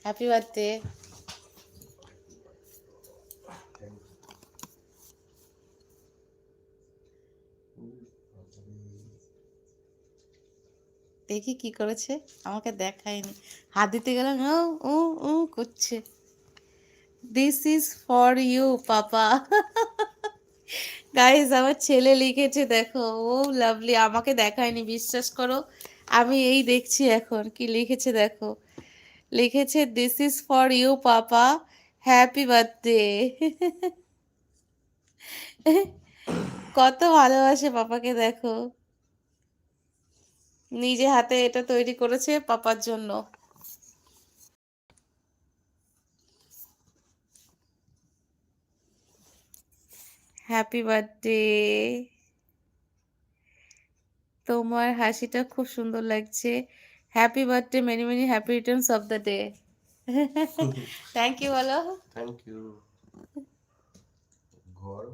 Happy birthday. দেখি কি করেছে, আমাকে দেখায়নি। হাত দিতে গেলাম, ও ও ও করছে। This is for you papa. Guys আমার ছেলে লিখেছে দেখো, ও লাভলি, আমাকে দেখায়নি বিশ্বাস করো। আমি এই দেখছি এখন কি লিখেছে দেখো। লিখেছে this is for you papa, happy birthday. কত ভালোবাসে পাপাকে দেখো, নিজে হাতে এটা তৈরি করেছে পাপার জন্য। Happy birthday. তোমার হাসিটা খুব সুন্দর লাগছে। Happy birthday, many many happy returns of the day. Thank you বলো। Thank you. ঘর